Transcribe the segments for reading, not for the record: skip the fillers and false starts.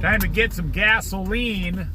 Time to get some gasoline.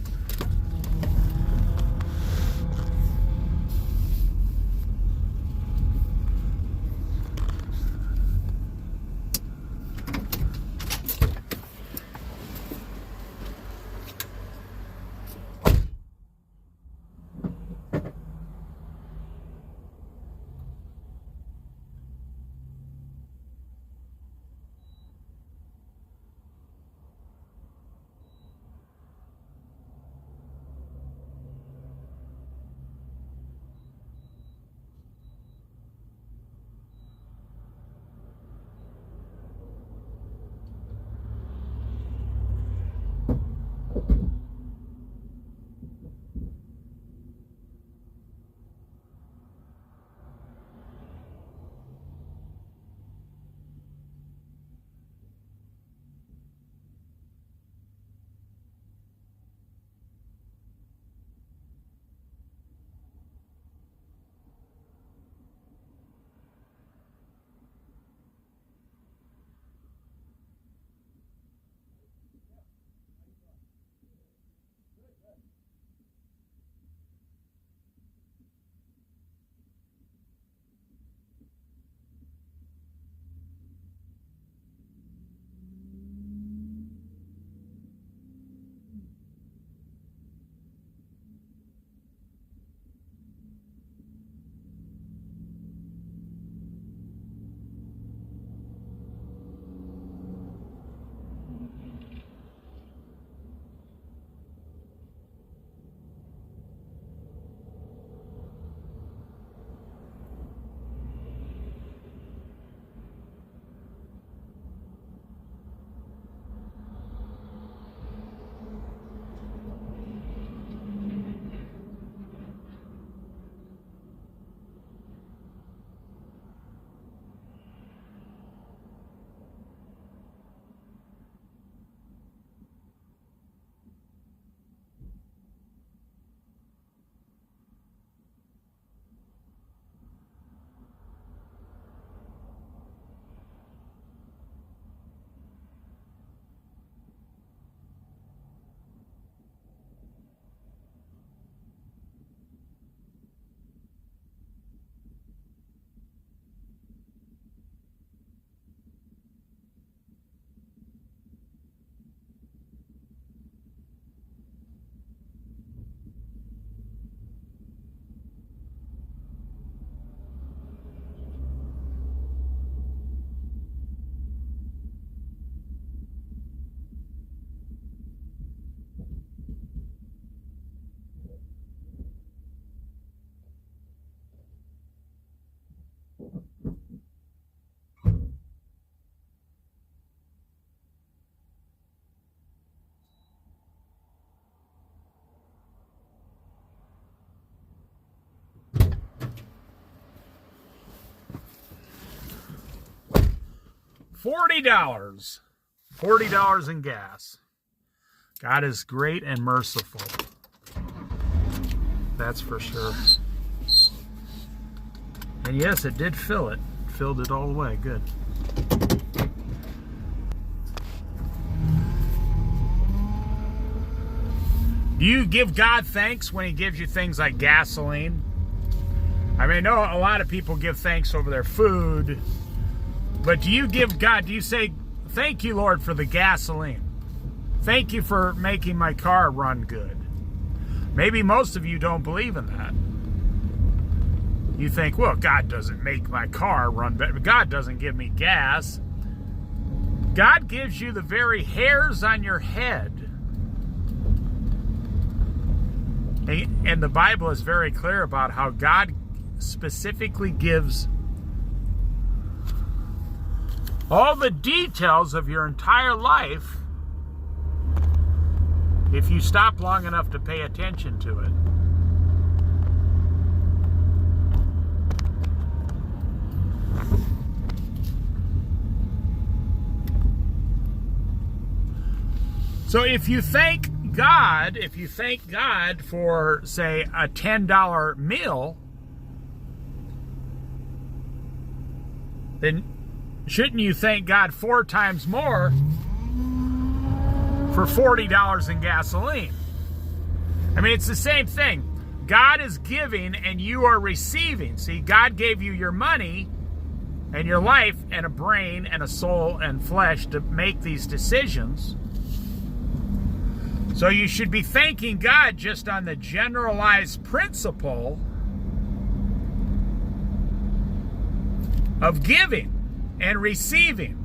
$40. $40 in gas. God is great and merciful. That's for sure. And yes, it did fill it. Filled it all the way. Good. Do you give God thanks when He gives you things like gasoline? I mean, I know a lot of people give thanks over their food, but do you give God, do you say, thank you, Lord, for the gasoline? Thank you for making my car run good. Maybe most of you don't believe in that. You think, well, God doesn't make my car run better. God doesn't give me gas. God gives you the very hairs on your head. And the Bible is very clear about how God specifically gives all the details of your entire life if you stop long enough to pay attention to it. So if you thank God for, say, a $10 meal, then shouldn't you thank God 4 times more for $40 in gasoline. I mean, it's the same thing. God is giving and you are receiving. See, God gave you your money and your life and a brain and a soul and flesh to make these decisions. So you should be thanking God just on the generalized principle of giving and receiving.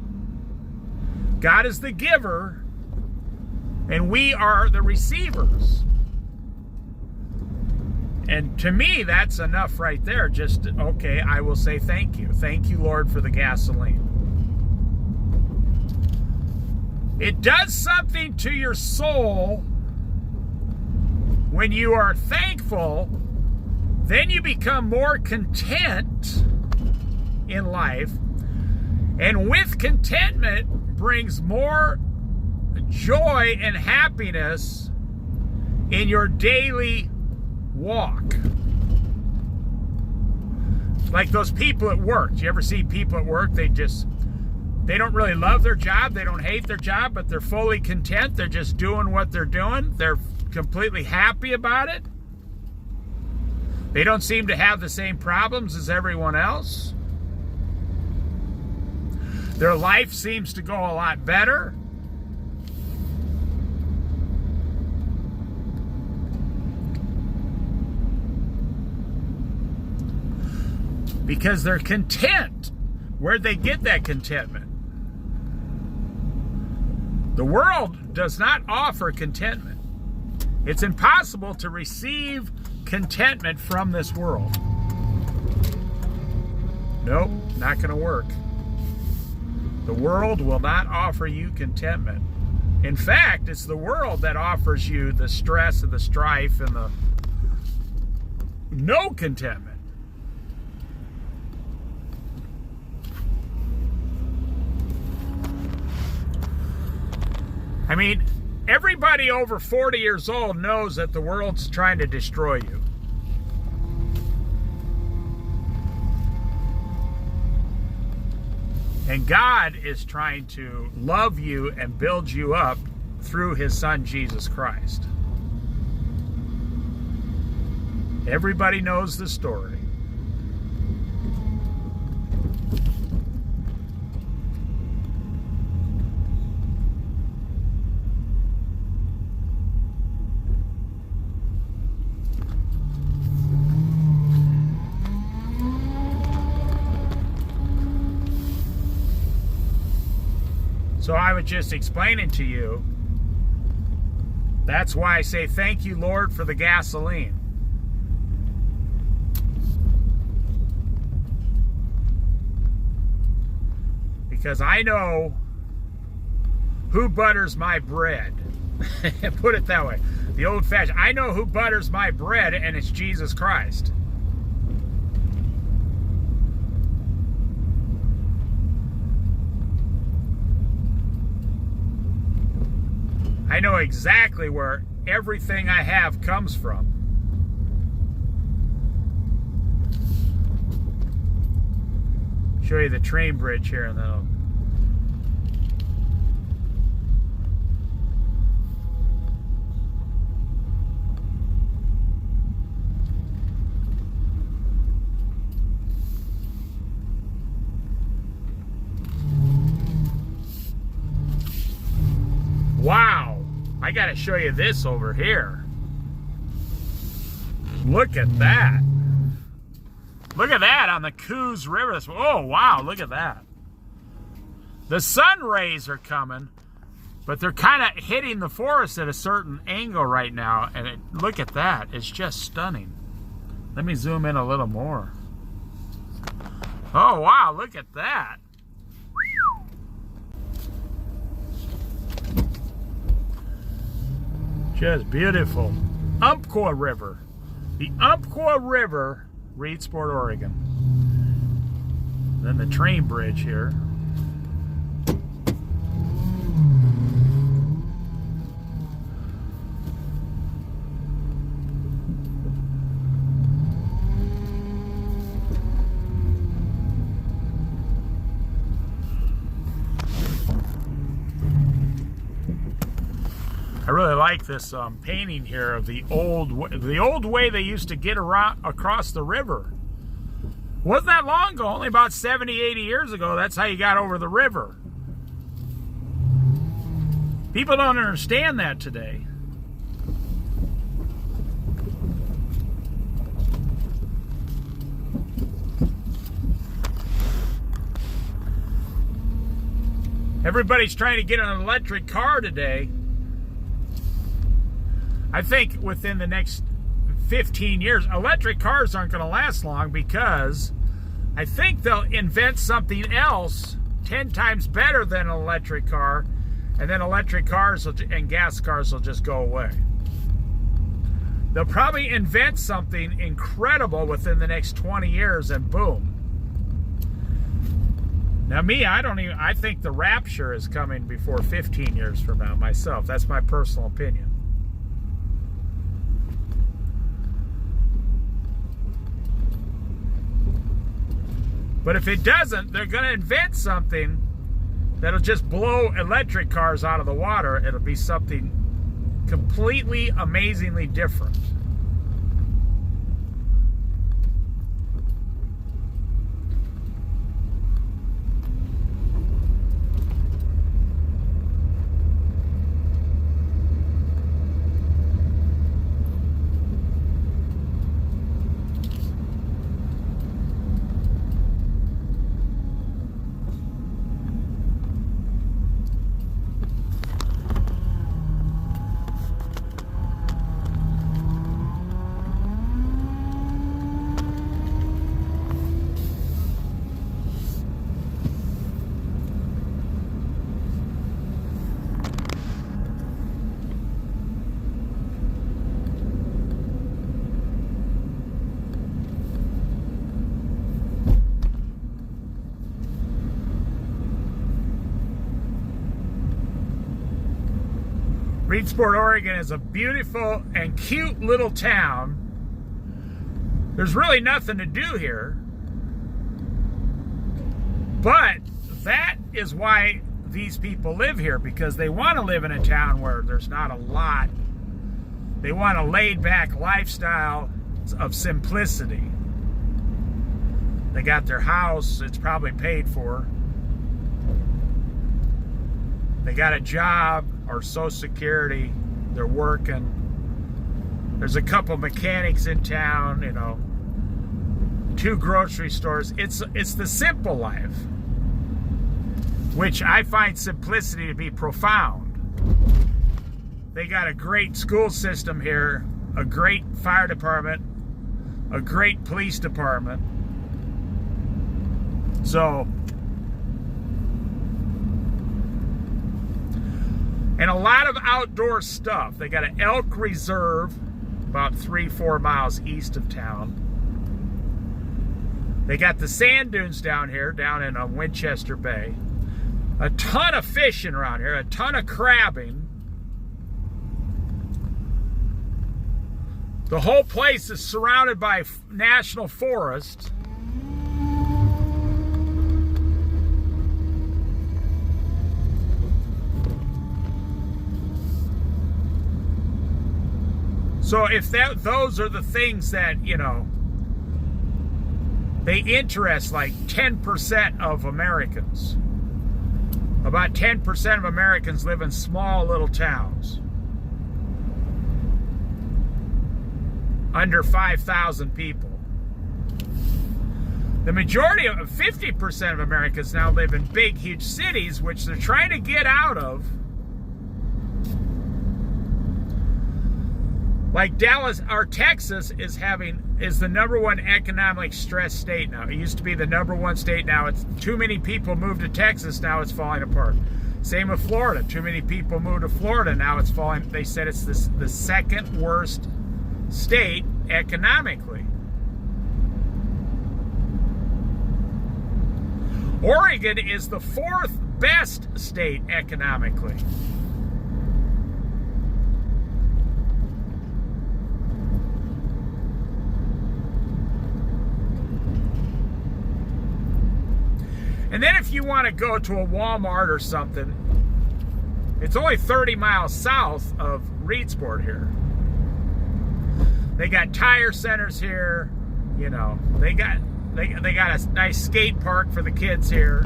God is the giver and we are the receivers. And to me, that's enough right there. Just, okay, I will say thank you. Thank you, Lord, for the gasoline. It does something to your soul when you are thankful. Then you become more content in life. And with contentment brings more joy and happiness in your daily walk. Like those people at work. Do you ever see people at work? They don't really love their job. They don't hate their job, but they're fully content. They're just doing what they're doing. They're completely happy about it. They don't seem to have the same problems as everyone else. Their life seems to go a lot better. Because they're content. Where'd they get that contentment? The world does not offer contentment. It's impossible to receive contentment from this world. Nope, not going to work. The world will not offer you contentment. In fact, it's the world that offers you the stress and the strife and the no contentment. I mean, everybody over 40 years old knows that the world's trying to destroy you. And God is trying to love you and build you up through His Son, Jesus Christ. Everybody knows the story. So I was just explaining to you, that's why I say thank you, Lord, for the gasoline. Because I know who butters my bread. Put it that way. The old-fashioned. I know who butters my bread, and it's Jesus Christ. I know exactly where everything I have comes from. Show you the train bridge here and then I'll... Wow! I gotta show you this over here. Look at that. Look at that on the Coos River. Oh, wow, look at that. The sun rays are coming, but they're kind of hitting the forest at a certain angle right now. And look at that. It's just stunning. Let me zoom in a little more. Oh, wow, look at that. Just beautiful. Umpqua River. The Umpqua River, Reedsport, Oregon. Then the train bridge here. really like this painting here of the old way they used to get around across the river. Wasn't that long ago, only about 70, 80 years ago, that's how you got over the river. People don't understand that today. Everybody's trying to get an electric car today. I think within the next 15 years, electric cars aren't going to last long because I think they'll invent something else 10 times better than an electric car, and then electric cars and gas cars will just go away. They'll probably invent something incredible within the next 20 years and boom. Now me, I think the rapture is coming before 15 years from now myself. That's my personal opinion. But if it doesn't, they're going to invent something that'll just blow electric cars out of the water. It'll be something completely, amazingly different. Reedsport, Oregon is a beautiful and cute little town. There's really nothing to do here. But that is why these people live here, because they want to live in a town where there's not a lot. They want a laid-back lifestyle of simplicity. They got their house, it's probably paid for. They got a job or Social Security, they're working. There's a couple mechanics in town, you know, 2 grocery stores. It's the simple life, which I find simplicity to be profound. They got a great school system here, a great fire department, a great police department. So, and a lot of outdoor stuff. They got an elk reserve about 3-4 miles east of town. They got the sand dunes down here, down in Winchester Bay. A ton of fishing around here, a ton of crabbing. The whole place is surrounded by national forests. So if those are the things that, you know, they interest like 10% of Americans. About 10% of Americans live in small little towns. Under 5,000 people. The majority of 50% of Americans now live in big, huge cities, which they're trying to get out of. Like Dallas or Texas is the #1 economic stressed state now. It used to be the #1 state. Now it's too many people moved to Texas. Now it's falling apart. Same with Florida. Too many people moved to Florida. Now it's falling. They said it's the second worst state economically. Oregon is the 4th best state economically. And then if you want to go to a Walmart or something, it's only 30 miles south of Reedsport here. They got tire centers here. You know, they got a nice skate park for the kids here.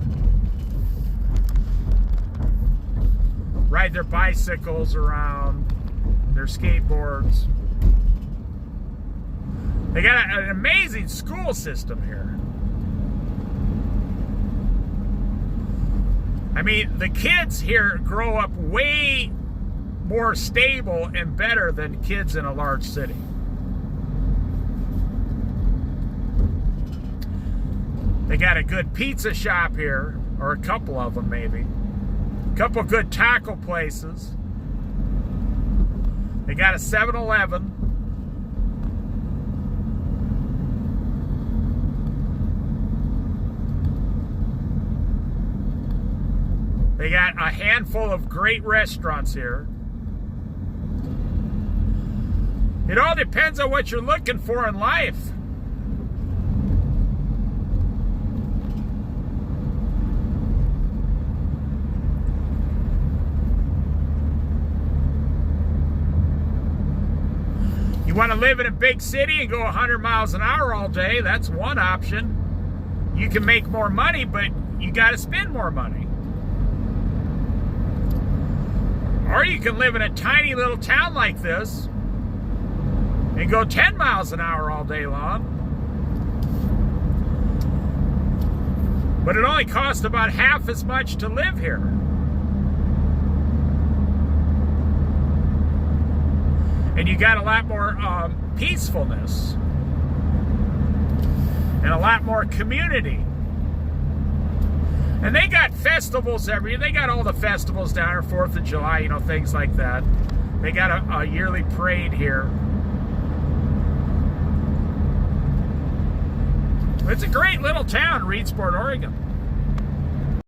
Ride their bicycles around, their skateboards. They got an amazing school system here. I mean, the kids here grow up way more stable and better than kids in a large city. They got a good pizza shop here, or a couple of them maybe. A couple good taco places. They got a 7-Eleven. They got a handful of great restaurants here. It all depends on what you're looking for in life. You want to live in a big city and go 100 miles an hour all day, that's one option. You can make more money, but you got to spend more money. Or you can live in a tiny little town like this and go 10 miles an hour all day long. But it only costs about half as much to live here. And you got a lot more peacefulness and a lot more community. And they got festivals every year. They got all the festivals down here, 4th of July, you know, things like that. They got a yearly parade here. It's a great little town, Reedsport, Oregon.